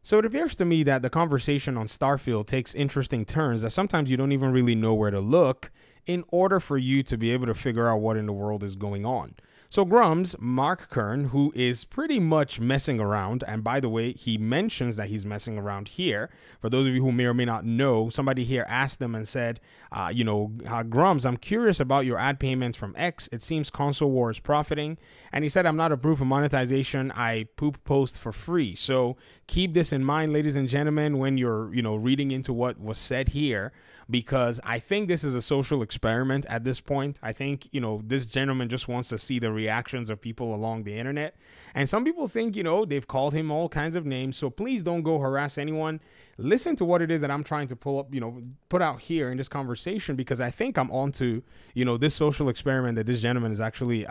So it appears to me that the conversation on Starfield takes interesting turns that sometimes you don't even really know where to look in order for you to be able to figure out what in the world is going on. So Grum's Mark Kern, who is pretty much messing around, and by the way, he mentions that he's messing around here. For those of you who may or may not know, somebody here asked them and said, Grums, I'm curious about your ad payments from X. It seems Console War is profiting. And he said, I'm not approved for monetization. I post for free. So keep this in mind, ladies and gentlemen, when you're, reading into what was said here, because I think this is a social experiment at this point. I think, this gentleman just wants to see the reactions of people along the internet. And some people think, they've called him all kinds of names. So please don't go harass anyone. Listen to what it is that I'm trying to put out here in this conversation, because I think I'm onto, this social experiment that this gentleman is actually,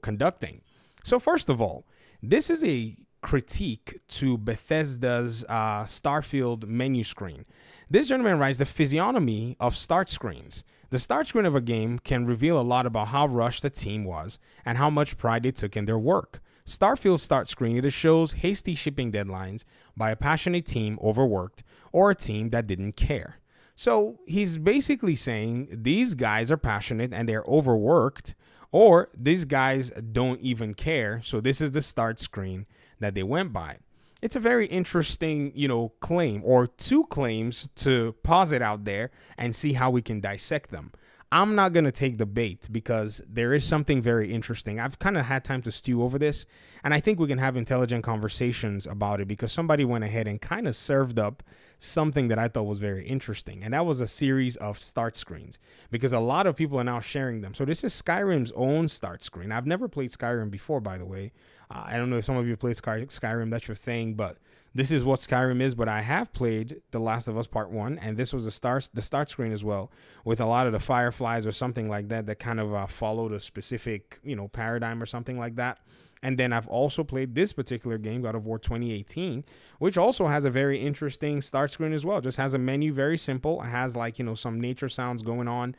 conducting. So first of all, this is a critique to Bethesda's Starfield menu screen. This gentleman writes, the physiognomy of start screens. The start screen of a game can reveal a lot about how rushed the team was and how much pride they took in their work. Starfield's start screen either shows hasty shipping deadlines by a passionate team overworked or a team that didn't care. So he's basically saying these guys are passionate and they're overworked, or these guys don't even care. So this is the start screen that they went by. It's a very interesting, claim, or two claims to posit out there and see how we can dissect them. I'm not going to take the bait because there is something very interesting. I've kind of had time to stew over this, and I think we can have intelligent conversations about it because somebody went ahead and kind of served up something that I thought was very interesting, and that was a series of start screens because a lot of people are now sharing them. So this is Skyrim's own start screen. I've never played Skyrim before, by the way. I don't know if some of you played Skyrim, that's your thing, but this is what Skyrim is. But I have played The Last of Us Part 1, and this was the start screen as well, with a lot of the fireflies or something like that kind of followed a specific, paradigm or something like that. And then I've also played this particular game, God of War 2018, which also has a very interesting start screen as well. Just has a menu, very simple. It has some nature sounds going on,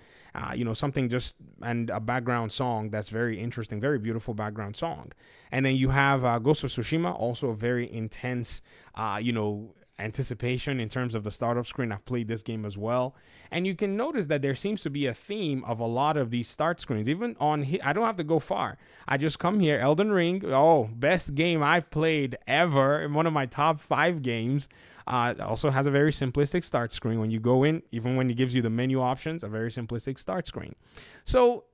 something just, and a background song that's very interesting, very beautiful background song. And then you have Ghost of Tsushima, also a very intense, anticipation in terms of the startup screen. I've played this game as well, and you can notice that there seems to be a theme of a lot of these start screens. Even on here, I don't have to go far. I just come here, Elden Ring, best game I've played ever, in one of my top 5 games. Also has a very simplistic start screen when you go in, even when it gives you the menu options, a very simplistic start screen. So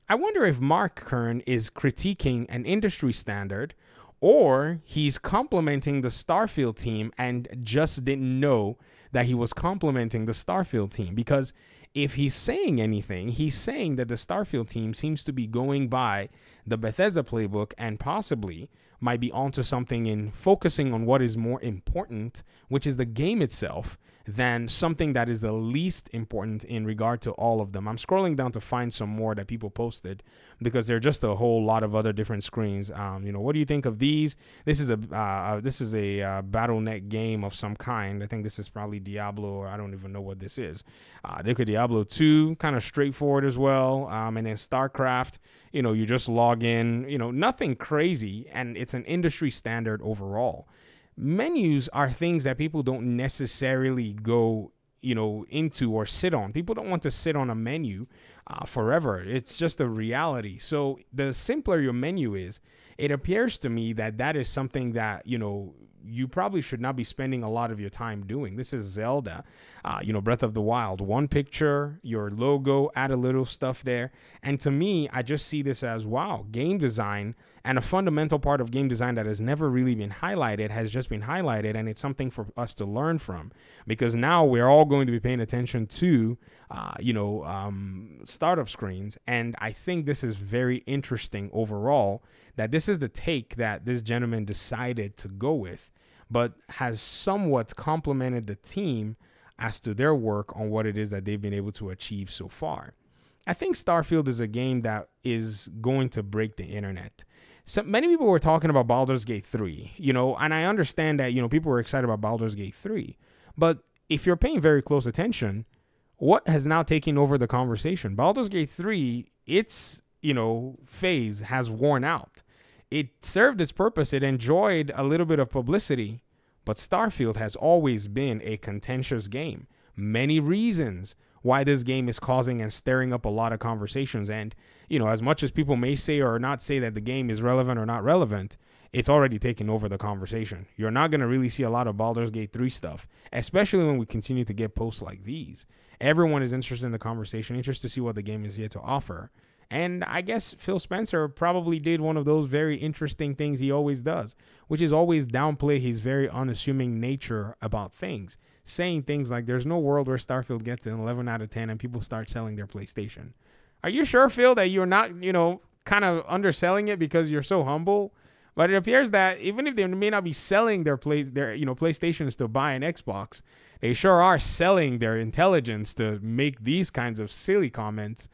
I wonder if Mark Kern is critiquing an industry standard, or he's complimenting the Starfield team and just didn't know that he was complimenting the Starfield team. Because if he's saying anything, he's saying that the Starfield team seems to be going by the Bethesda playbook and possibly might be onto something in focusing on what is more important, which is the game itself, than something that is the least important in regard to all of them. I'm scrolling down to find some more that people posted because there are just a whole lot of other different screens. What do you think of these? This is a BattleNet game of some kind. I think this is probably Diablo, or I don't even know what this is. Look at Diablo 2, kind of straightforward as well. And then StarCraft, you just log in, nothing crazy, and it's an industry standard overall. Menus are things that people don't necessarily go, into or sit on. People don't want to sit on a menu forever. It's just a reality. So the simpler your menu is, it appears to me that is something that, you probably should not be spending a lot of your time doing. This is Zelda, Breath of the Wild. One picture, your logo, add a little stuff there. And to me, I just see this as, wow, game design, and a fundamental part of game design that has never really been highlighted has just been highlighted. And it's something for us to learn from, because now we're all going to be paying attention to, startup screens. And I think this is very interesting overall, that this is the take that this gentleman decided to go with, but has somewhat complimented the team as to their work on what it is that they've been able to achieve so far. I think Starfield is a game that is going to break the internet. So many people were talking about Baldur's Gate 3, and I understand that, people were excited about Baldur's Gate 3, but if you're paying very close attention, what has now taken over the conversation? Baldur's Gate 3, its phase has worn out. It served its purpose. It enjoyed a little bit of publicity, But Starfield has always been a contentious game. Many reasons why this game is causing and stirring up a lot of conversations. And, as much as people may say or not say that the game is relevant or not relevant, it's already taken over the conversation. You're not going to really see a lot of Baldur's Gate 3 stuff, especially when we continue to get posts like these. Everyone is interested in the conversation, interested to see what the game is here to offer. And I guess Phil Spencer probably did one of those very interesting things he always does, which is always downplay his very unassuming nature about things, saying things like there's no world where Starfield gets an 11 out of 10 and people start selling their PlayStation. Are you sure, Phil, that you're not, kind of underselling it because you're so humble? But it appears that even if they may not be selling their PlayStations to buy an Xbox, they sure are selling their intelligence to make these kinds of silly comments,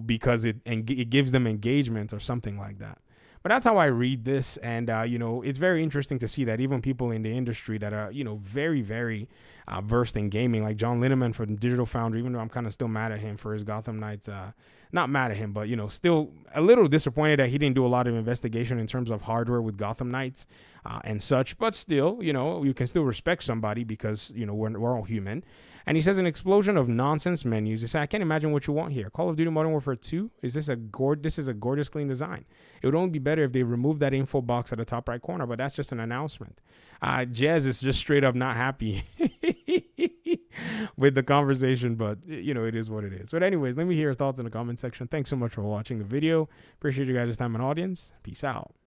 because it gives them engagement or something like that. But that's how I read this. And, it's very interesting to see that even people in the industry that are, very, very versed in gaming, like John Linneman from Digital Foundry, even though I'm kind of still mad at him for his Gotham Knights, not mad at him, but, still a little disappointed that he didn't do a lot of investigation in terms of hardware with Gotham Knights and such. But still, you can still respect somebody because, we're all human. And he says an explosion of nonsense menus. He said, I can't imagine what you want here. Call of Duty Modern Warfare 2? This is a gorgeous clean design. It would only be better if they removed that info box at the top right corner, but that's just an announcement. Jez is just straight up not happy with the conversation, but it is what it is. But anyways, let me hear your thoughts in the comment section. Thanks so much for watching the video. Appreciate you guys' time and audience. Peace out.